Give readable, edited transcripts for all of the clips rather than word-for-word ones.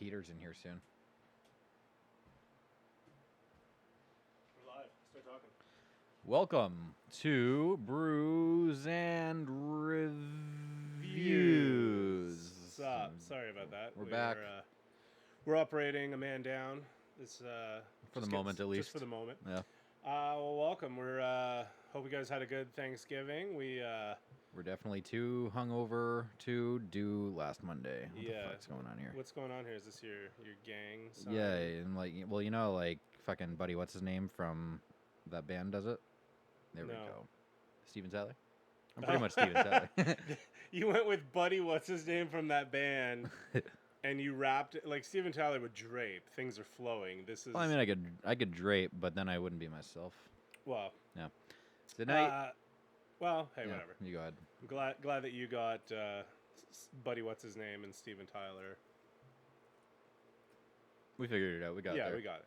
Peter's in here soon. We're live. Start talking. Welcome to Brews and Reviews. What's up? Sorry about that. We're back. We're operating a man down. This For the moment, at least. Just for the moment. Yeah. Well, welcome. We're hope you guys had a good Thanksgiving. We're definitely too hungover to do last Monday. What the fuck's going on here? What's going on here? Is this your gang sign? Yeah, and fucking Buddy, what's his name from that band does it? There we go. Steven Tyler? I'm pretty much Steven Tyler. You went with Buddy, what's his name from that band, and you rapped it like Steven Tyler would drape. Things are flowing. This is. Well, I mean, I could drape, but then I wouldn't be myself. Well. Yeah. Tonight. Well, hey, whatever. You go ahead. I'm glad that you got Buddy, what's his name, and Steven Tyler. We figured it out. We got it. Yeah, we got it.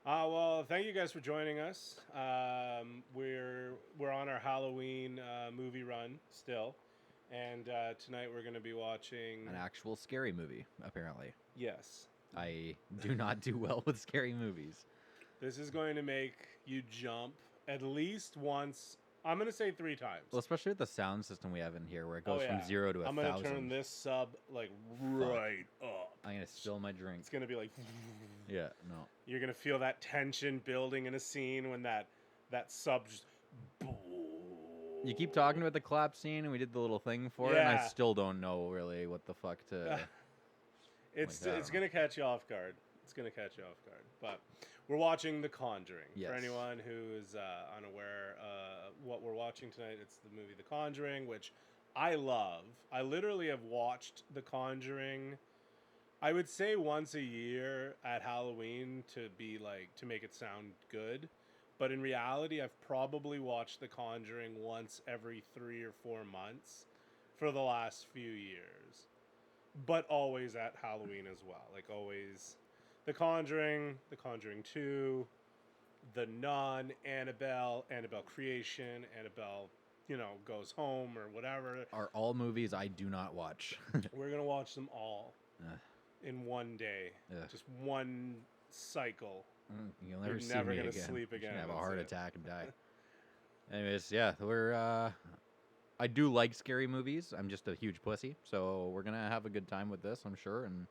Well, thank you guys for joining us. We're on our Halloween movie run still, and tonight we're going to be watching an actual scary movie. Apparently, yes. I do not do well with scary movies. This is going to make you jump at least once. I'm going to say 3 times. Well, especially with the sound system we have in here, where it goes from 0 to 1,000. I'm going to turn this sub right up. I'm going to spill my drink. It's going to be like. Yeah, no. You're going to feel that tension building in a scene when that sub just. You keep talking about the clap scene, and we did the little thing for it, and I still don't know really what the fuck to. It's going to catch you off guard. It's going to catch you off guard. But we're watching The Conjuring. Yes. For anyone who is unaware what we're watching tonight, it's the movie The Conjuring, which I love. I literally have watched The Conjuring, I would say once a year at Halloween to make it sound good. But in reality, I've probably watched The Conjuring once every 3 or 4 months for the last few years. But always at Halloween as well. Like always, The Conjuring 2, The Nun, Annabelle Creation, Annabelle, Goes Home or whatever. Are all movies I do not watch. We're going to watch them all in one day. Just one cycle. You'll never see never me gonna again. sleep again. Have a heart attack and die. Anyways, yeah, I do like scary movies. I'm just a huge pussy, so we're gonna have a good time with this, I'm sure, and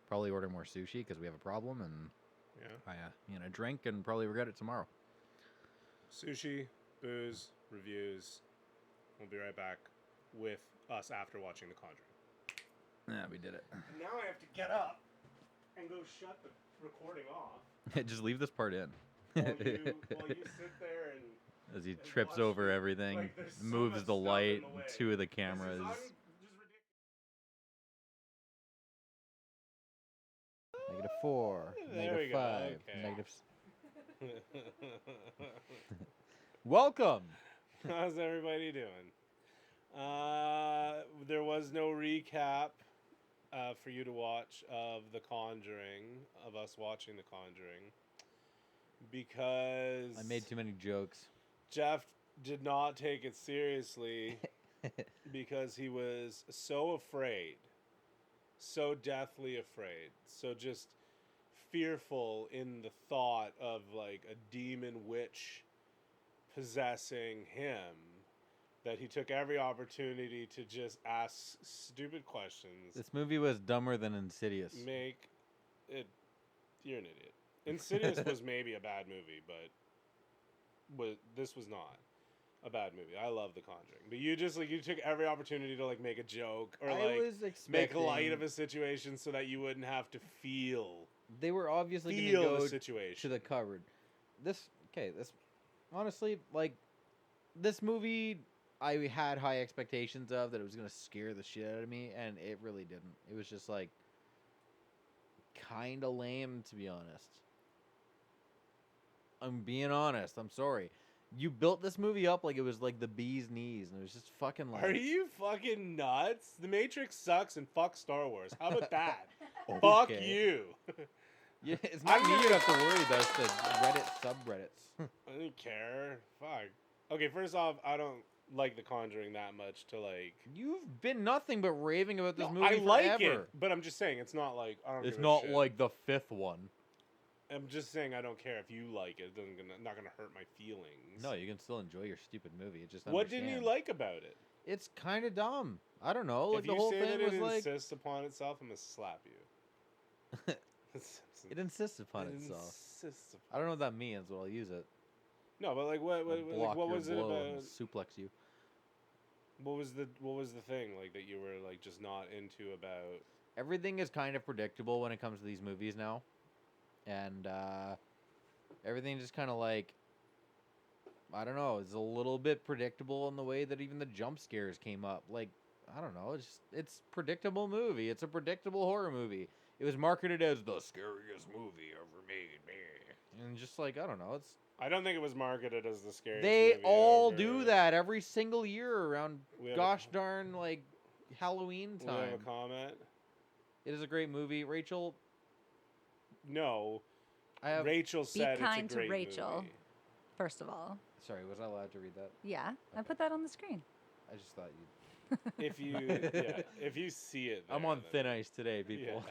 probably order more sushi because we have a problem, and drink and probably regret it tomorrow. Sushi, booze, reviews. We'll be right back with us after watching The Conjuring. Yeah, we did it. Now I have to get up and go shut the recording off. Just leave this part in. While you sit there and as he trips over everything, moves the light, 2 of the cameras. -4, -5, Welcome. How's everybody doing? There was no recap for you to watch of The Conjuring, of us watching The Conjuring, because I made too many jokes. Jeff did not take it seriously because he was so afraid, so deathly afraid, so just fearful in the thought of like a demon witch possessing him, that he took every opportunity to just ask stupid questions. This movie was dumber than Insidious. You're an idiot. Insidious was maybe a bad movie, but this was not a bad movie. I love The Conjuring, but you took every opportunity to make a joke or make light of a situation so that you wouldn't have to feel. They were obviously going to go the situation to the cupboard. This honestly, this movie, I had high expectations of that it was going to scare the shit out of me, and it really didn't. It was just kind of lame, to be honest. I'm being honest. I'm sorry. You built this movie up like it was the bee's knees, and it was just fucking Are you fucking nuts? The Matrix sucks, and fuck Star Wars. How about that? Okay. Fuck you. Yeah, it's not me you have to worry about. It's the Reddit subreddits. I don't care. Fuck. Okay, first off, I don't like The Conjuring that much to like. You've been nothing but raving about this No, movie I like forever. it, but I'm just saying it's not like I don't It's give a not shit. like the fifth one. I'm just saying I don't care if you like it. It doesn't not gonna hurt my feelings. No, you can still enjoy your stupid movie. It just What didn't you like about it? It's kind of dumb. I don't know. Like If the you whole say thing that was it like insists upon itself, I'm gonna slap you. it insists upon It itself. insists upon I don't know what that means, but I'll use it. No, but like what I'll like, block what your was it blow about? and suplex you. What was the thing like that you were like just not into about? Everything is kind of predictable when it comes to these movies now, and everything just kind of like I don't know. It's a little bit predictable in the way that even the jump scares came up. Like I don't know. It's predictable movie. It's a predictable horror movie. It was marketed as the scariest movie ever made, and just like I don't know. It's I don't think it was marketed as the scariest. they movie all ever. do that every single year around We have gosh darn like Halloween We have time. a comment. It is a great movie. Rachel, No, I have. Rachel said kind it's a to great Rachel. movie. First of all. Sorry, was I allowed to read that? Yeah, I Okay. put that on the screen. I just thought you. If you see it, I'm there, on then- thin ice today, people.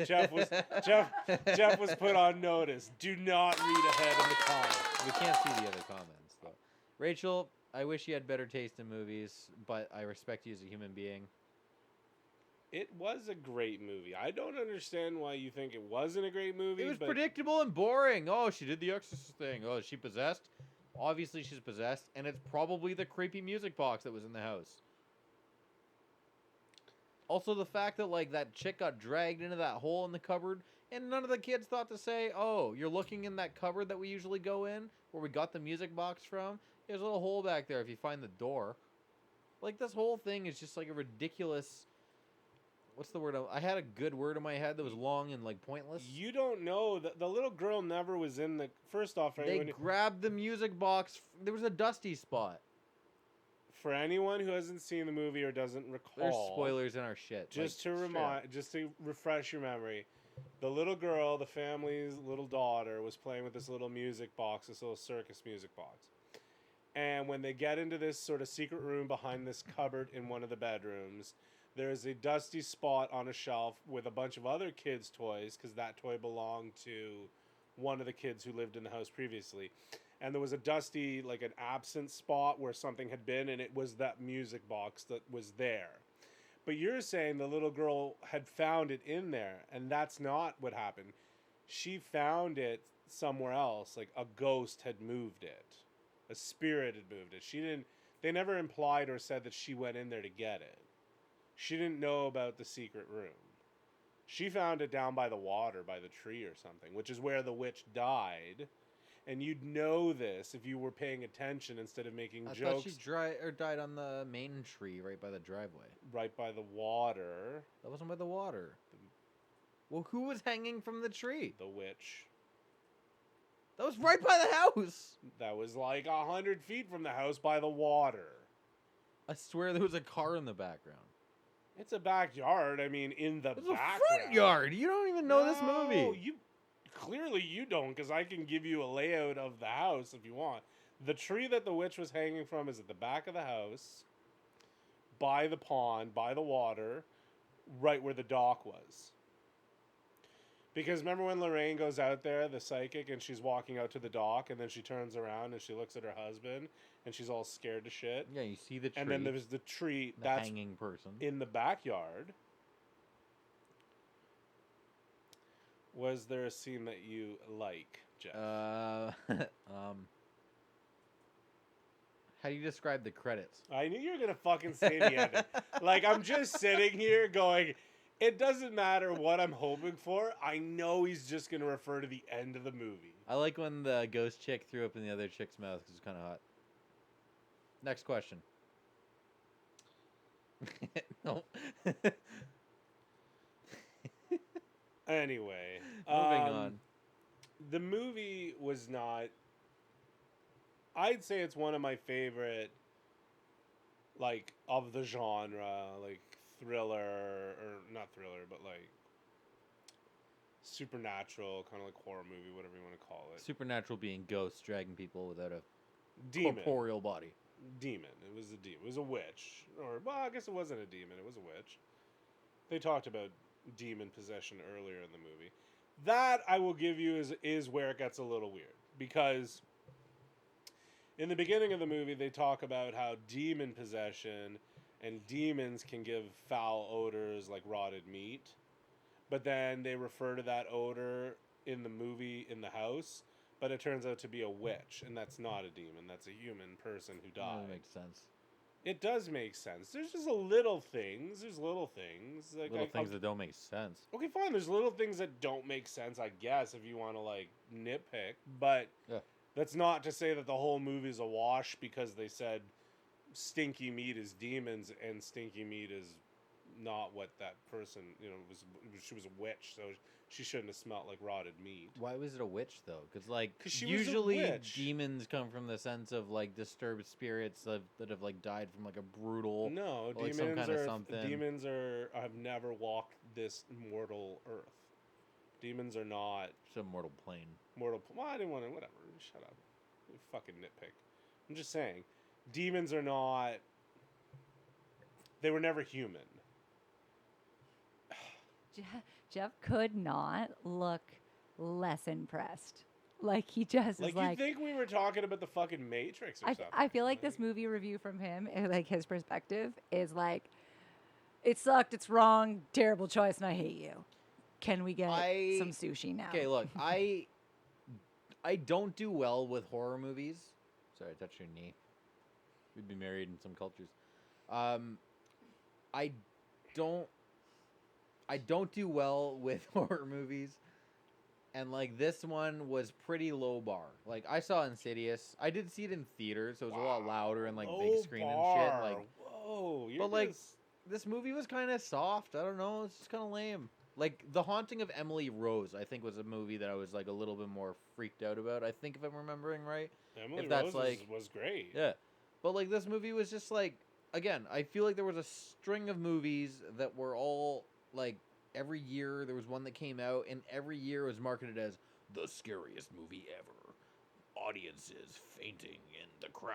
Jeff was put on notice. Do not read ahead in the comments. We can't see the other comments though. Rachel, I wish you had better taste in movies, but I respect you as a human being. It was a great movie. I don't understand why you think it wasn't a great movie. It was but predictable and boring. Oh, she did the Exorcist thing. Oh, is she possessed? Obviously, she's possessed, and it's probably the creepy music box that was in the house. Also, the fact that like that chick got dragged into that hole in the cupboard, and none of the kids thought to say, "Oh, you're looking in that cupboard that we usually go in, where we got the music box from. There's a little hole back there if you find the door." Like this whole thing is just like a ridiculous. What's the word? I had a good word in my head that was long and like pointless. You don't know that the little girl never was in the. First off, for They anyone, grabbed the music box. There was a dusty spot. for anyone who hasn't seen the movie or doesn't recall, There's spoilers in our shit. Just like, to straight up. just to refresh your memory, the little girl, the family's little daughter, was playing with this little music box, this little circus music box. And when they get into this sort of secret room behind this cupboard in one of the bedrooms, there's a dusty spot on a shelf with a bunch of other kids' toys, because that toy belonged to one of the kids who lived in the house previously. And there was a dusty, like an absent spot where something had been, and it was that music box that was there. But you're saying the little girl had found it in there, and that's not what happened. She found it somewhere else, like a ghost had moved it. A spirit had moved it. They never implied or said that she went in there to get it. She didn't know about the secret room. She found it down by the water, by the tree or something, which is where the witch died. And you'd know this if you were paying attention instead of making I jokes. thought she died on the main tree right by the driveway. Right by the water. That wasn't by the water. Well, who was hanging from the tree? The witch. That was right by the house. That was like 100 feet from the house by the water. I swear there was a car in the background. It's a backyard. I mean, in the It's background. a front yard. You don't even know this No, movie. Clearly you don't, because I can give you a layout of the house if you want. The tree that the witch was hanging from is at the back of the house, by the pond, by the water, right where the dock was. Because remember when Lorraine goes out there, the psychic, and she's walking out to the dock, and then she turns around and she looks at her husband, and she's all scared to shit. Yeah, you see the tree. And then there's the tree the that's hanging person. in the backyard. Was there a scene that you like, Jeff? How do you describe the credits? I knew you were gonna fucking say the ending. Like, I'm just sitting here going, it doesn't matter what I'm hoping for. I know he's just gonna refer to the end of the movie. I like when the ghost chick threw up in the other chick's mouth because it's kind of hot. Next question. No. Anyway, Moving on. The movie was not. I'd say it's one of my favorite, like, of the genre, like thriller, or not thriller, but like supernatural, kind of like horror movie, whatever you want to call it. Supernatural being ghosts dragging people without a Demon. corporeal body. demon. It was a demon. It was a witch. Or, well, I guess it wasn't a demon. It was a witch. They talked about demon possession earlier in the movie. That, I will give you, is where it gets a little weird. Because in the beginning of the movie, they talk about how demon possession and demons can give foul odors like rotted meat. But then they refer to that odor in the movie in the house, but it turns out to be a witch, and that's not a demon. That's a human person who died. That makes sense. It does make sense. There's just little things. There's little things. Like, Little things that don't make sense. Okay, fine. There's little things that don't make sense, I guess, if you want to, like, nitpick. But Yeah. that's not to say that the whole movie's a wash because they said stinky meat is demons and stinky meat is not what that person, she was a witch, so she shouldn't have smelled like rotted meat. Why was it a witch though? Because like 'Cause she was a usually witch. demons come from the sense of like disturbed spirits that have like died from like a brutal. No, like some demons kinda are something. demons are have never walked this mortal earth. Demons are not It's a mortal plane. mortal. Well, I didn't want to. Whatever. Shut up. You fucking nitpick. I'm just saying, demons are not. They were never human. Jeff could not look less impressed. Like he just Like is you like. think we were talking about the fucking Matrix or something? I feel like this movie review from him, like his perspective, is like, it sucked, it's wrong, terrible choice, and I hate you. Can we get some sushi now? Okay, look, I don't do well with horror movies. Sorry, I touched your knee. We'd be married in some cultures. I don't do well with horror movies. And like this one was pretty low bar. Like I saw Insidious. I did see it in theaters, so it was a lot louder and like big Low screen and bar. shit. Like, whoa, you're but like just- this movie was kind of soft. I don't know. It's just kind of lame. Like The Haunting of Emily Rose, I think was a movie that I was like a little bit more freaked out about. I think if I'm remembering right. Emily if that's Rose like- was great. Yeah. But like this movie was just like, again, I feel like there was a string of movies that were all like every year there was one that came out and every year was marketed as the scariest movie ever. Audiences fainting in the crowd.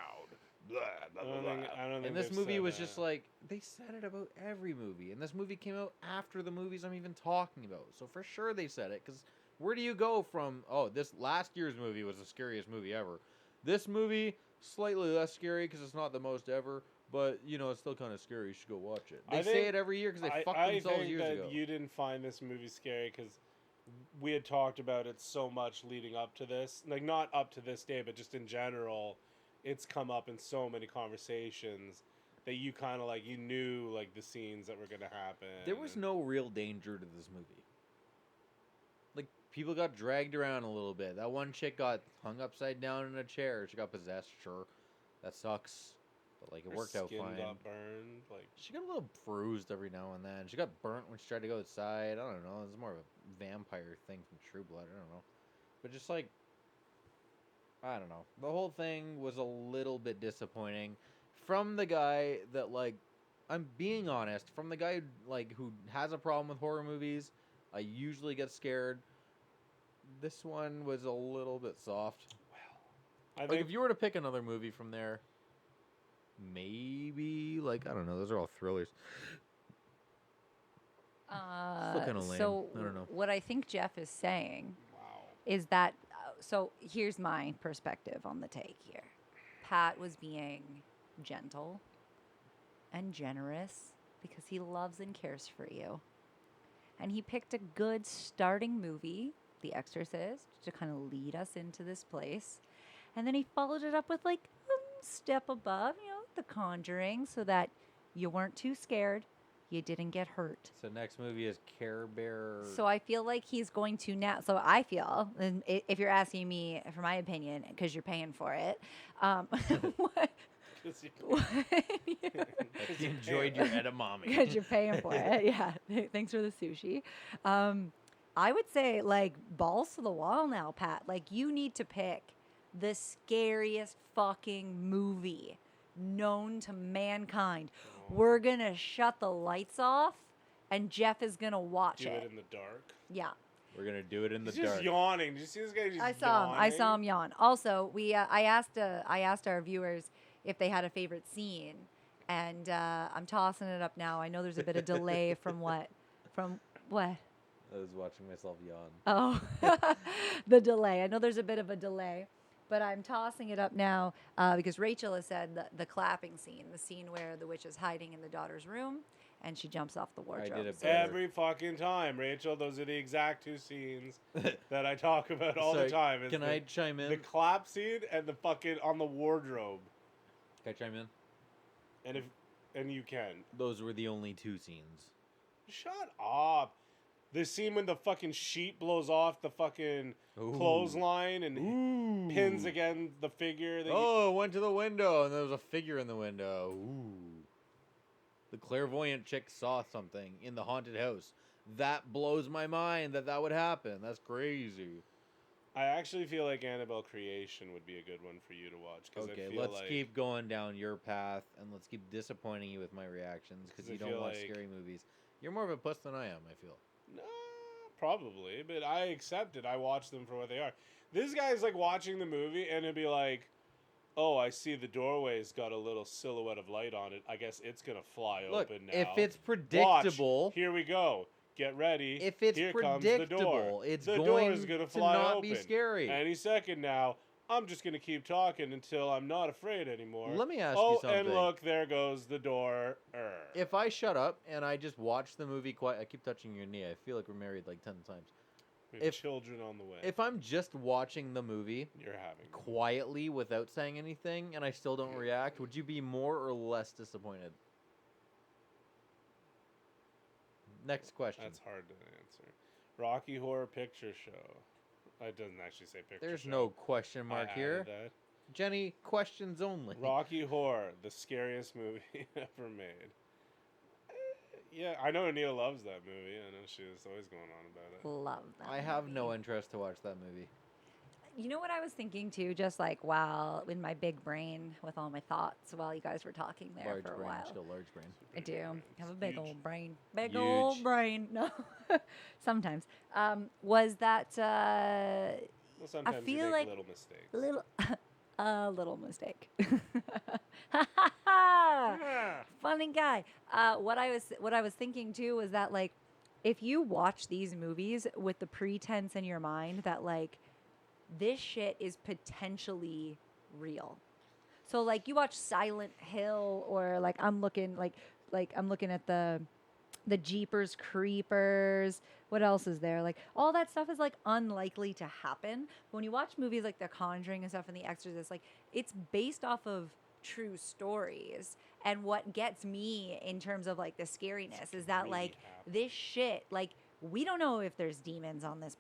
Blah, blah, blah, blah. I don't think And this they've movie said was that. just like, they said it about every movie. And this movie came out after the movies I'm even talking about. So for sure they said it. Because where do you go from, oh, this last year's movie was the scariest movie ever. This movie, slightly less scary because it's not the most ever. But, you know, it's still kind of scary. You should go watch it. They say it every year because they fucked themselves think years that ago. you didn't find this movie scary because we had talked about it so much leading up to this. Like, not up to this day, but just in general, it's come up in so many conversations that you kind of, like, you knew, like, the scenes that were going to happen. There was and- no real danger to this movie. Like, people got dragged around a little bit. That one chick got hung upside down in a chair. She got possessed, sure. That sucks. But, like, it her worked out skin fine. got burned. Like, She got a little bruised every now and then. She got burnt when she tried to go outside. I don't know. It's more of a vampire thing from True Blood. I don't know. But just, like, I don't know. The whole thing was a little bit disappointing. From the guy that, like, I'm being honest, from the guy, like, who has a problem with horror movies, I usually get scared. This one was a little bit soft. I Like, think if you were to pick another movie from there, maybe, like, I don't know. Those are all thrillers. Still kinda lame. So I don't know. what I think Jeff is saying wow. is that, so here's my perspective on the take here. Pat was being gentle and generous because he loves and cares for you. And he picked a good starting movie, The Exorcist, to kind of lead us into this place. And then he followed it up with like a step above, The Conjuring, so that you weren't too scared, you didn't get hurt. So next movie is Care Bear. So I feel like he's going to now. So I feel, and if you're asking me for my opinion, because you're paying for it, what, If you enjoyed your edamame. because you're paying for it, yeah. Thanks for the sushi. I would say like balls to the wall now, Pat. Like you need to pick the scariest fucking movie known to mankind. We're gonna shut the lights off, and Jeff is gonna watch Do it it. in the dark. Yeah. We're gonna do it in the He's just dark. yawning. Did you see this guy just I saw him. I saw yawning? him yawn. Also, I asked our viewers if they had a favorite scene. And I'm tossing it up now. I know there's a bit of delay from what? From what? I was watching myself yawn. Oh, the delay. I know there's a bit of a delay, but I'm tossing it up now because Rachel has said the clapping scene, the scene where the witch is hiding in the daughter's room and she jumps off the wardrobe. did it So better. Every fucking time, Rachel. Those are the exact two scenes that I talk about all Sorry, the time. Is can I chime the in? clap scene and the fucking on the wardrobe. Can I chime in? And you can. Those were the only two scenes. Shut up. The scene when the fucking sheet blows off the fucking Ooh. clothesline and Ooh. pins again the figure. Oh, went to the window and there was a figure in the window. Ooh. The clairvoyant chick saw something in the haunted house. That blows my mind that would happen. That's crazy. I actually feel like Annabelle Creation would be a good one for you to watch. Okay, I feel let's like keep going down your path and let's keep disappointing you with my reactions because 'Cause I you don't feel watch like- scary movies. You're more of a puss than I am, I feel. No, probably, but I accept it. I watch them for what they are. This guy's like watching the movie and it'd be like, oh, I see the doorway's got a little silhouette of light on it. I guess it's gonna fly Look, open now. if it's Watch. predictable, Here we go. Get ready. if it's Here comes the door. predictable, it's the going door is gonna to fly not open be scary. any second now. I'm just gonna keep talking until I'm not afraid anymore. Let me ask oh, you something. and look, there goes the door. If I shut up and I just watch the movie quiet, I keep touching your knee. I feel like we're married like 10 times. We have children on the way. If I'm just watching the movie You're having quietly without saying anything and I still don't react, would you be more or less disappointed? Next question. That's hard to answer. Rocky Horror Picture Show. It doesn't actually say picture There's show. no question I mark added here. that. Jenny, questions only. Rocky Horror, the scariest movie ever made. Yeah, I know Anita loves that movie. I know she's always going on about it. love that. I have no movie. interest to watch that movie. You know what I was thinking too, just like while in my big brain with all my thoughts while you guys were talking there Large for a brain. while. She's got a large brain. I do have a big Huge. old brain. Big Huge. old brain. No, sometimes. Was that Well, sometimes feel you make like little mistakes. little a little mistake? Funny guy. What I was thinking too was that like if you watch these movies with the pretense in your mind that like this shit is potentially real. So like you watch Silent Hill or like I'm looking at the Jeepers Creepers. What else is there? Like all that stuff is like unlikely to happen. When you watch movies like The Conjuring and stuff and The Exorcist, like it's based off of true stories. And what gets me in terms of like the scariness is that really like happen. this shit, like we don't know if there's demons on this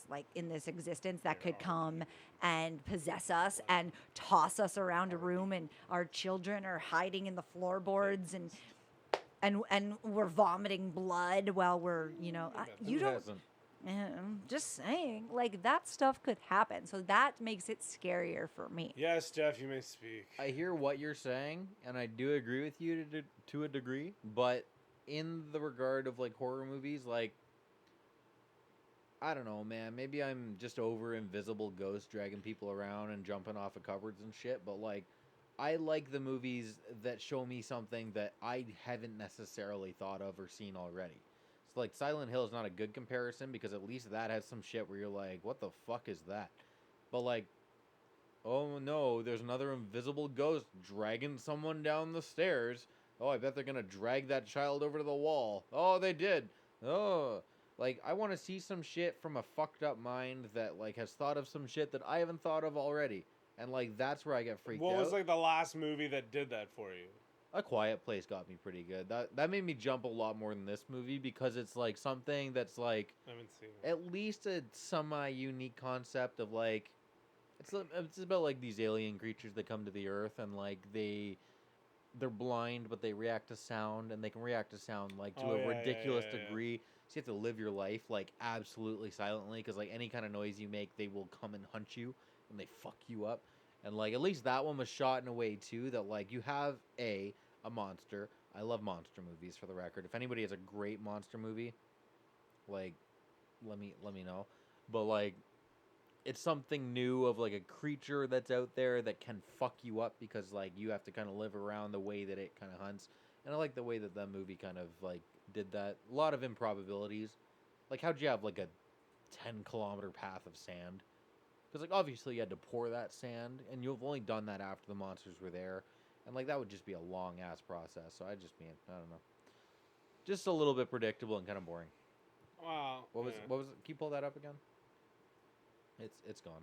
like in this existence that could come and possess us and toss us around a room and our children are hiding in the floorboards and we're vomiting blood while we're you Who don't hasn't? I'm just saying like that stuff could happen, so that makes it scarier for me. Yes, Jeff, you may speak. I hear what you're saying, and I do agree with you to a degree, but in the regard of like horror movies, like I don't know, man. Maybe I'm just over invisible ghosts dragging people around and jumping off of cupboards and shit, but like I like the movies that show me something that I haven't necessarily thought of or seen already. So like Silent Hill is not a good comparison because at least that has some shit where you're like, what the fuck is that? But like, oh no, there's another invisible ghost dragging someone down the stairs. Oh, I bet they're gonna drag that child over to the wall. Oh, they did. Oh, like I want to see some shit from a fucked up mind that like has thought of some shit that I haven't thought of already, and like that's where I get freaked What out. was like the last movie that did that for you? A Quiet Place got me pretty good. That made me jump a lot more than this movie because it's like something that's like I haven't seen it. at least a semi-unique concept of like it's about like these alien creatures that come to the earth and like they're blind but they react to sound and they can react to sound like to Oh, a yeah, ridiculous yeah. degree. So you have to live your life like absolutely silently because like any kind of noise you make they will come and hunt you and they fuck you up. And like at least that one was shot in a way too that like you have a monster. I love monster movies for the record. If anybody has a great monster movie, like let me know. But like it's something new of like a creature that's out there that can fuck you up because like you have to kind of live around the way that it kind of hunts. And I like the way that that movie kind of like did that. A lot of improbabilities. Like how'd you have like a 10-kilometer path of sand? Because like obviously you had to pour that sand, and you've only done that after the monsters were there, and like that would just be a long ass process. So I just mean I don't know, just a little bit predictable and kind of boring. Wow. What was it? Can you pull that up again? It's gone.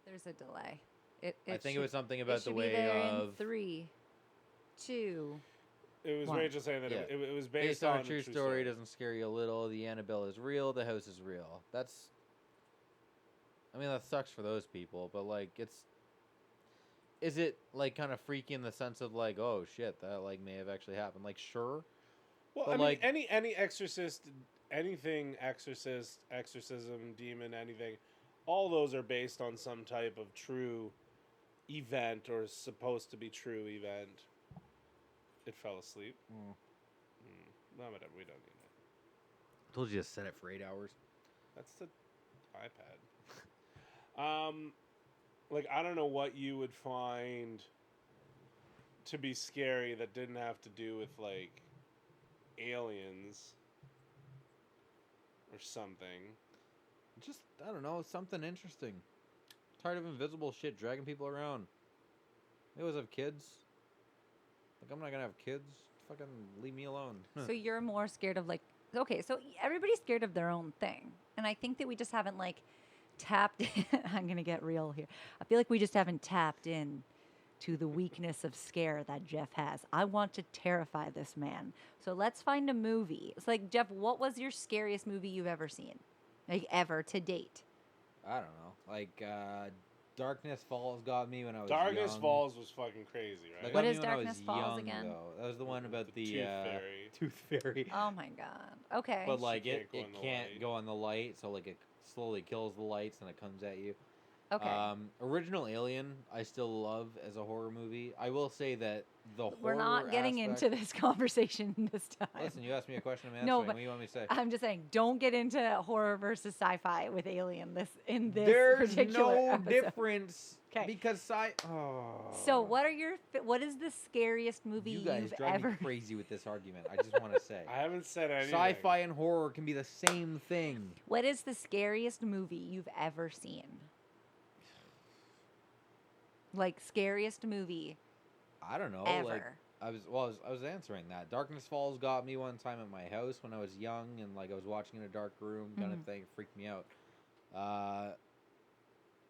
There's a delay. I think it was something it about the should be way there in of 3, 2. It was One. Rachel saying that Yeah. it was based on a true story. Doesn't scare you a little. The Annabelle is real. The house is real. That's. I mean that sucks for those people, but like it's. Is it like kind of freaky in the sense of like, oh shit, that like may have actually happened? Like sure, Well, but I mean, like any exorcist, anything exorcist, exorcism, demon, anything, all those are based on some type of true event or supposed to be true event. It fell asleep. No, whatever. We don't need it. told you to set it for 8 hours. That's the iPad. Like I don't know what you would find to be scary that didn't have to do with like aliens or something. Just I don't know, something interesting. Tired of invisible shit dragging people around. They always have kids. Like I'm not gonna have kids. Fucking leave me alone. So you're more scared of like, okay, so everybody's scared of their own thing. And I think that we just haven't like tapped I'm going to get real here. I feel like we just haven't tapped in to the weakness of scare that Jeff has. I want to terrify this man. So let's find a movie. It's like, Jeff, what was your scariest movie you've ever seen? Like ever to date? I don't know. Like Darkness Falls got me when I was Darkness young. Falls was fucking crazy, right? That What got me is when I was Darkness Falls young, again? Though. That was the one about the Tooth Fairy. Tooth Fairy. Oh my God. Okay. But like She it can't go in the can't light. go on the light, so like it slowly kills the lights and it comes at you. okay. Original Alien, I still love as a horror movie. I will say that the We're horror not getting aspect- into this conversation this time. Listen, you asked me a question. I'm answering. No, What but do you want me to say? I'm just saying, don't get into horror versus sci-fi with Alien. This There's particular no episode. difference 'Kay. because Oh. So, what is the scariest movie You guys you've drive ever? me crazy with this argument. I just want to say, I haven't said anything. sci-fi and horror can be the same thing. What is the scariest movie you've ever seen? Like scariest movie I don't know. ever. Like I was answering that. Darkness Falls got me one time at my house when I was young and like I was watching in a dark room kind of thing. It freaked me out.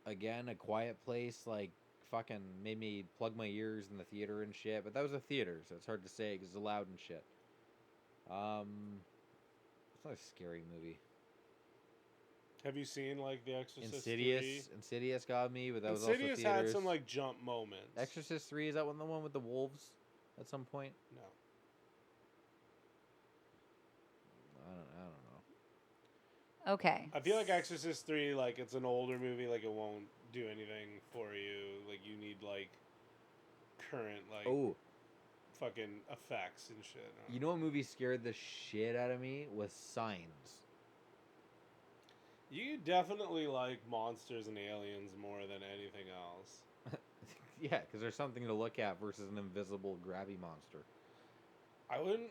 Again, A Quiet Place like fucking made me plug my ears in the theater and shit. But that was a theater, so it's hard to say because it's loud and shit. It's not a scary movie. Have you seen like The Exorcist? Insidious got me, but that was Insidious also theaters. had some like jump moments. Exorcist 3, is that the one with the wolves at some point? No. I don't know. Okay. I feel like Exorcist 3, like it's an older movie, like it won't do anything for you. Like you need like current like Oh, fucking effects and shit. you know what movie scared the shit out of me? Was Signs. You definitely like monsters and aliens more than anything else. Yeah, because there's something to look at versus an invisible grabby monster. I wouldn't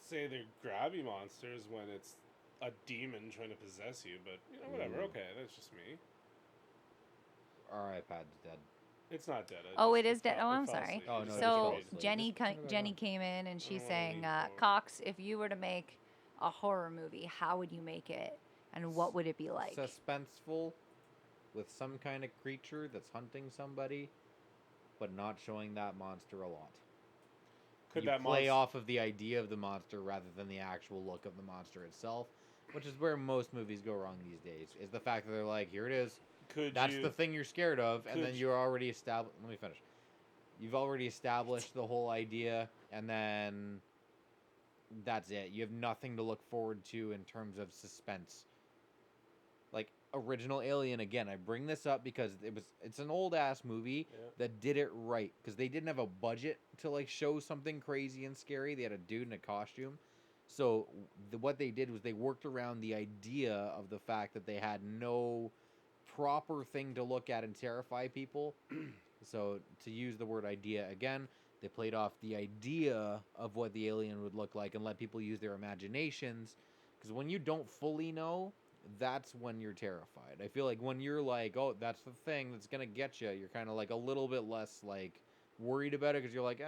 say they're grabby monsters when it's a demon trying to possess you, but you know, whatever. Ooh. Okay, that's just me. Our iPad's dead. It's not dead. It is dead. Oh, I'm sorry. Oh, no, it just So fell asleep. Jenny Just- Jenny came in and she's I don't wanna saying, lean forward. Cox, if you were to make a horror movie, how would you make it, and what would it be like? Suspenseful, with some kind of creature that's hunting somebody, but not showing that monster a lot. Could you that play monster off of the idea of the monster rather than the actual look of the monster itself, which is where most movies go wrong these days. Is the fact that they're like, here it is, that's the thing you're scared of, and then could you're already established. Let me finish. You've already established the whole idea, and then that's it. You have nothing to look forward to in terms of suspense. Like original Alien, again, I bring this up because it's an old ass movie Yeah. that did it right, because they didn't have a budget to like show something crazy and scary. They had a dude in a costume. So what they did was they worked around the idea of the fact that they had no proper thing to look at and terrify people. So to use the word idea again, they played off the idea of what the alien would look like and let people use their imaginations. Because when you don't fully know, that's when you're terrified. I feel like when you're like, oh, that's the thing that's gonna get you, you're kind of like a little bit less like worried about it because you're like,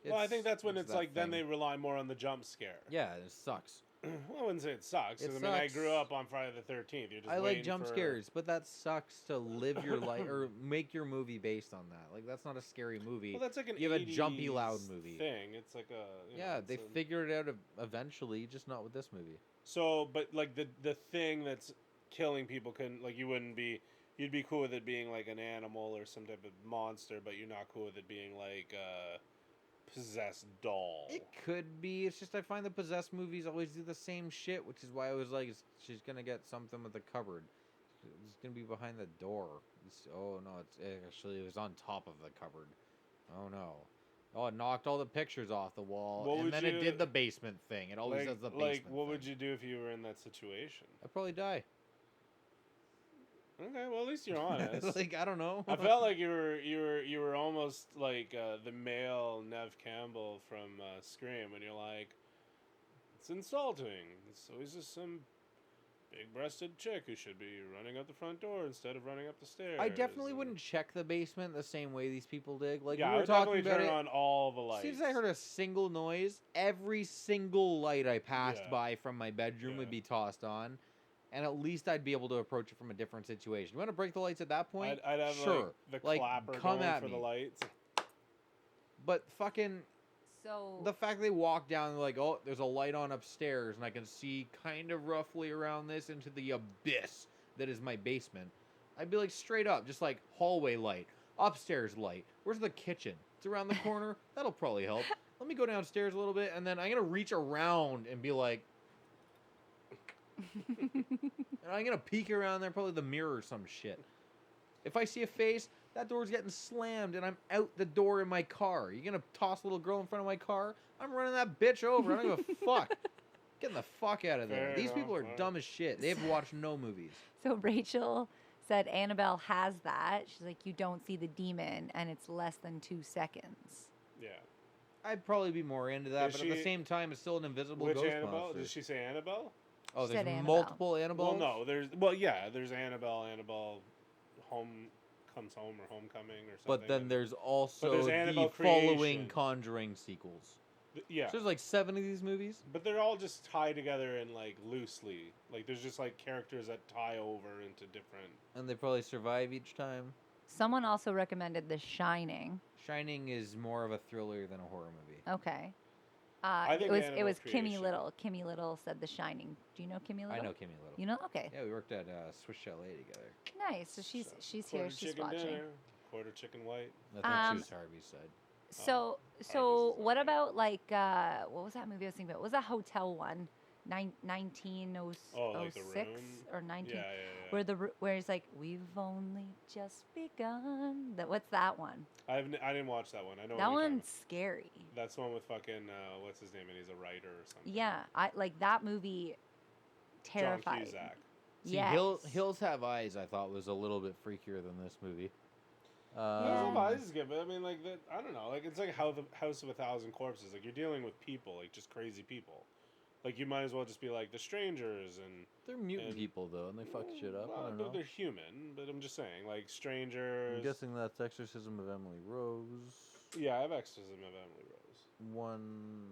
Well, I think that's when it's that like then thing. they rely more on the jump scare. Yeah, it sucks. Well, I wouldn't say it sucks. It 'Cause, I mean, I sucks. grew up on Friday the 13th. You're just I like waiting jump for... scares, but that sucks to live your life or make your movie based on that. Like that's not a scary movie. Well, that's like an You have a jumpy 80s loud movie. thing. It's like a... Yeah, they figured it out eventually, just not with this movie. So, but like the thing that's killing people couldn't, like, you'd be cool with it being like an animal or some type of monster, but you're not cool with it being like a possessed doll. It could be. It's just I find the possessed movies always do the same shit, which is why I was like, she's gonna get something with the cupboard. It's gonna be behind the door. Oh no, it was on top of the cupboard. Oh no. Oh, it knocked all the pictures off the wall, and then it did the basement thing. It always does the basement. Like, what thing. would you do if you were in that situation? I'd probably die. Okay, well, at least you're honest. Like, I don't know. I felt like you were almost like the male Nev Campbell from Scream, when you're like, it's insulting. It's always just some big-breasted chick who should be running out the front door instead of running up the stairs. I definitely wouldn't check the basement the same way these people did. Like, yeah, we were I would talking definitely about turn it. on all the lights. As soon as I heard a single noise, every single light I passed Yeah. by from my bedroom would be tossed on. And at least I'd be able to approach it from a different situation. You want to break the lights at that point? I'd have sure. like the Like, clapper come going at for me. the lights. But fucking So the fact they walk down, like, oh, there's a light on upstairs, and I can see kind of roughly around this into the abyss that is my basement. I'd be like, straight up, just like hallway light, upstairs light. Where's the kitchen? It's around the corner. That'll probably help. Let me go downstairs a little bit, and then I'm gonna reach around and be like, and I'm gonna peek around there, probably the mirror or some shit. If I see a face, that door's getting slammed, and I'm out the door in my car. You gonna toss a little girl in front of my car? I'm running that bitch over. I don't give a fuck. Getting the fuck out of there. Fair These people are enough. dumb as shit. They've watched no movies. So Rachel said Annabelle has that. She's like, you don't see the demon, and it's less than 2 seconds. Yeah. I'd probably be more into that, Is but at the she- same time, it's still an invisible Which ghost Annabelle? monster. Did she say Annabelle? Oh, She there's said Annabelle. multiple Annabelle. Well, no. There's Annabelle Home Comes Home or Homecoming or something. But then there's also there's the Annabelle following Creation. Conjuring sequels. Yeah. So there's like 7 of these movies. But they're all just tied together and like loosely. Like there's just like characters that tie over into different. And they probably survive each time. Someone also recommended The Shining. Shining is more of a thriller than a horror movie. Okay. I think It was Annabelle Kimmy Creation. Little. Kimmy Little said The Shining. Do you know Kimmy Little? I know Kimmy Little. You know? Okay. Yeah, we worked at Swiss Chalet together. Nice. So she's here. Quarter She's chicken watching. dinner, quarter chicken white. I think she was Harvey's side. So Harvey's is what alright. about like what was that movie I was thinking about? What was that hotel one? 1906 Oh, like The Room? or 19 Yeah. where it's like we've only just begun. What's that one? I didn't watch that one. I know That what you're one's scary. talking about. That's the one with fucking what's his name, and he's a writer or something. Yeah, I like that movie. John Terrified. Cusack. See, Yes. Hills Have Eyes, I thought was a little bit freakier than this movie. Hills Have Eyes is good, but I mean, like that. I don't know. Like it's like House of a Thousand Corpses. Like you're dealing with people, like just crazy people. Like you might as well just be like the strangers and. They're mutant And- people though, and they fuck shit up. Well, I don't but know. they're human. But I'm just saying, like strangers. I'm guessing that's Exorcism of Emily Rose. Yeah, I have Exorcism of Emily Rose. One,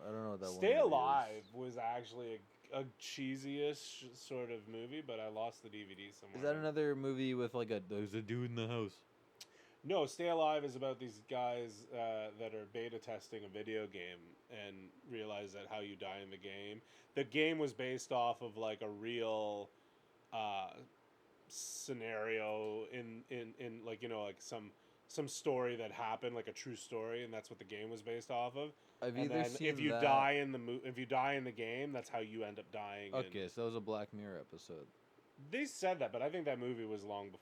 I don't know what that one. Stay movie Alive is. was actually a cheesy-ish sort of movie, but I lost the DVD somewhere. Is that another movie with like there's a dude in the house? No, Stay Alive is about these guys that are beta testing a video game and realize that how you die in the game. The game was based off of like a real scenario in like like some story that happened, like a true story, and that's what the game was based off of. I've And either then seen if you that. die in if you die in the game, that's how you end up dying. Okay, so that was a Black Mirror episode. They said that, but I think that movie was long before.